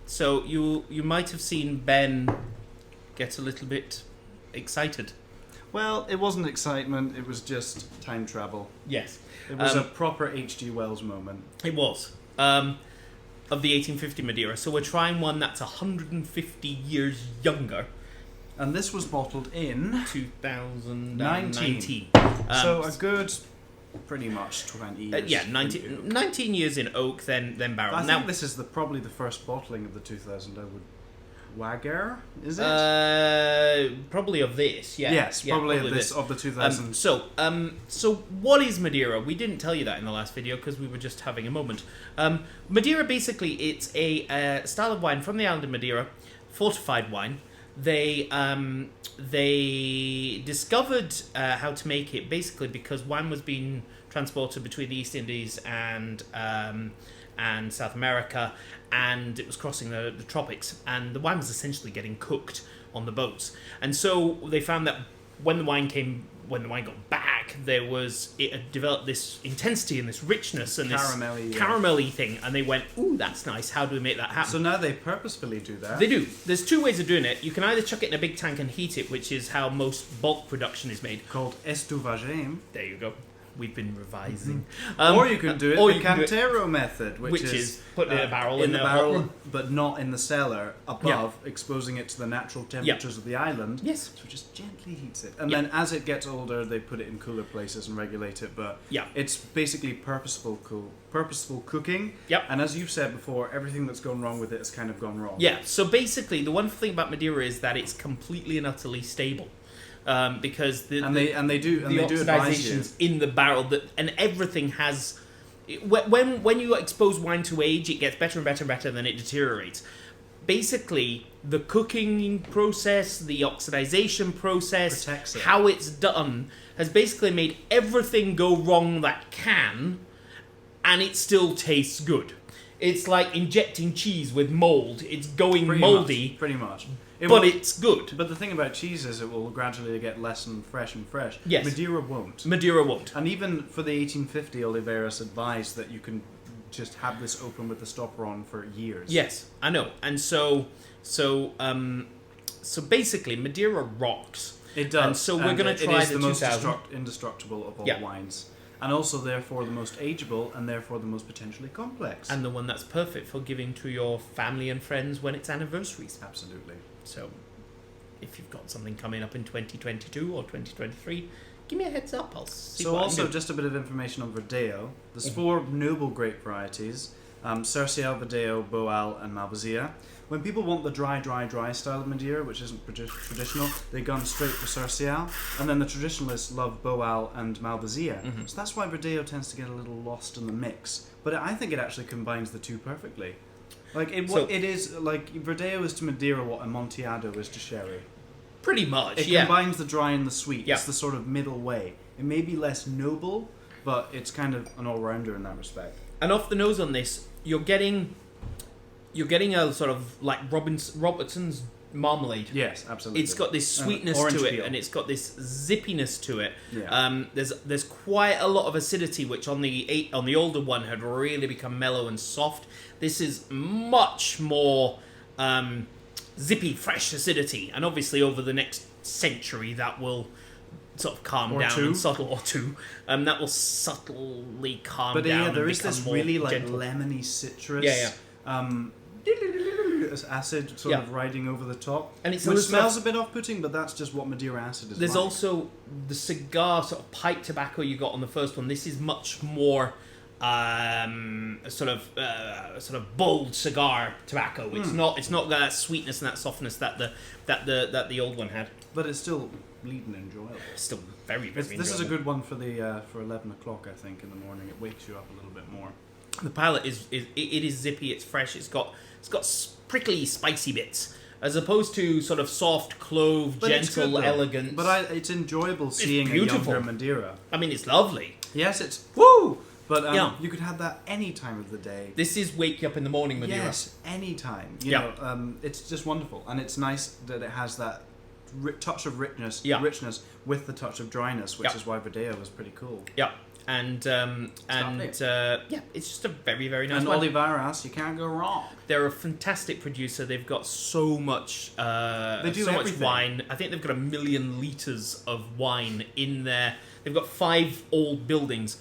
So you might have seen Ben get a little bit excited. Well, it wasn't excitement, it was just time travel. Yes. It was a proper H.G. Wells moment. It was. Of the 1850 Madeira. So we're trying one that's 150 years younger. And this was bottled in 2019. So a good, pretty much 20 years. 19 years in oak, then barrel. I think this is probably the first bottling of the 2000 Wager, is it? Probably of this, yeah. Yes, probably of this of the 2000. So what is Madeira? We didn't tell you that in the last video because we were just having a moment. Madeira, basically, it's a style of wine from the island of Madeira, fortified wine. They discovered how to make it basically because wine was being transported between the East Indies and South America, and it was crossing the tropics, and the wine was essentially getting cooked on the boats. And so they found that when the wine got back, it had developed this intensity and this richness and caramelly thing, and they went, ooh, that's nice, how do we make that happen? So now they purposefully do that. They do. There's two ways of doing it. You can either chuck it in a big tank and heat it, which is how most bulk production is made. Called estuvagem. There you go. We've been revising. Or you can do it the Cantero method, which is put in a barrel in the barrel, but not in the cellar, above, exposing it to the natural temperatures of the island. Yes. So it just gently heats it. And then as it gets older, they put it in cooler places and regulate it. But it's basically purposeful cooking. Yep. And as you've said before, everything that's gone wrong with it has kind of gone wrong. Yeah. So basically, the one thing about Madeira is that it's completely and utterly stable. Because the oxidations in the barrel and everything has when you expose wine to age, it gets better and better and better, then it deteriorates. Basically, the cooking process, the oxidization process, how it's done has basically made everything go wrong that can, and it still tastes good. It's like injecting cheese with mold. It's going moldy. Pretty much. It's good. But the thing about cheese is it will gradually get less and fresh and fresh. Yes. Madeira won't. And even for the 1850, Oliveras advised that you can just have this open with the stopper on for years. Yes, I know. And so basically, Madeira rocks. It does. And so we're going to try the 2000. Most indestructible of all wines. And also, therefore, the most ageable, and therefore the most potentially complex. And the one that's perfect for giving to your family and friends when it's anniversaries. Absolutely. So, if you've got something coming up in 2022 or 2023, give me a heads up. I'll see what I can do. Just a bit of information on Verdelho. There's 4 noble grape varieties. Cercial, Verdelho, Boal, and Malvasia. When people want the dry style of Madeira, which isn't traditional, they go straight for Cercial, and then the traditionalists love Boal and Malvasia. So that's why Verdelho tends to get a little lost in the mix. But I think it actually combines the two perfectly. It is like Verdelho is to Madeira what Amontillado is to sherry. Pretty much, It combines the dry and the sweet. Yeah. It's the sort of middle way. It may be less noble, but it's kind of an all-rounder in that respect. And off the nose on this, you're getting a sort of like Robertson's marmalade. Yes, absolutely. It's got this sweetness to it, and it's got this zippiness to it. Yeah. There's quite a lot of acidity, which on the older one had really become mellow and soft. This is much more zippy, fresh acidity, and obviously over the next century that will sort of calm down and that will subtly calm down. But yeah, there is this really gentle. lemony citrus. Acid sort of riding over the top, and it smells a bit off-putting, but that's just what Madeira acid is. There's also the cigar sort of pipe tobacco you got on the first one. This is much more sort of bold cigar tobacco. It's not got that sweetness and that softness that the old one had. But it's still bleeding enjoyable. It's still very enjoyable. This is a good one for 11 o'clock, I think, in the morning. It wakes you up a little bit more. The palate is zippy. It's fresh. It's got prickly, spicy bits, as opposed to sort of soft, clove, gentle, elegant. But it's enjoyable seeing a younger Madeira. I mean, it's lovely. Yes, it's woo. But you could have that any time of the day. This is wake you up in the morning Madeira. Yes, any time. You know, it's just wonderful, and it's nice that it has that touch of richness with the touch of dryness, which is why Verdelho was pretty cool. Yeah. and it's just a very, very nice and wine. Oliveiras, you can't go wrong. They're a fantastic producer. They've got so much much wine. I think they've got 1 million litres of wine in there. They've got 5 old buildings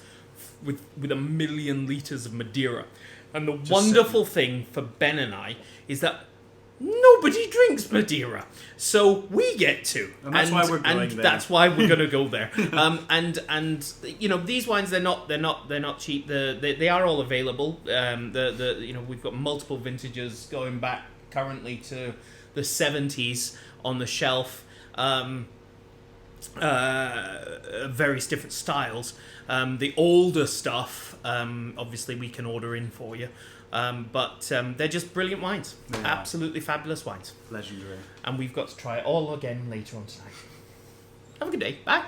with 1 million litres of Madeira. And the wonderful thing for Ben and I is that nobody drinks Madeira, so we get to, and that's why we're going there. That's why we're going to go there. And these wines, they're not cheap. They are all available. We've got multiple vintages going back currently to the 70s on the shelf. Various different styles. The older stuff, obviously, we can order in for you. But they're just brilliant wines. Absolutely fabulous wines. Legendary. And we've got to try it all again later on tonight. Have a good day. Bye.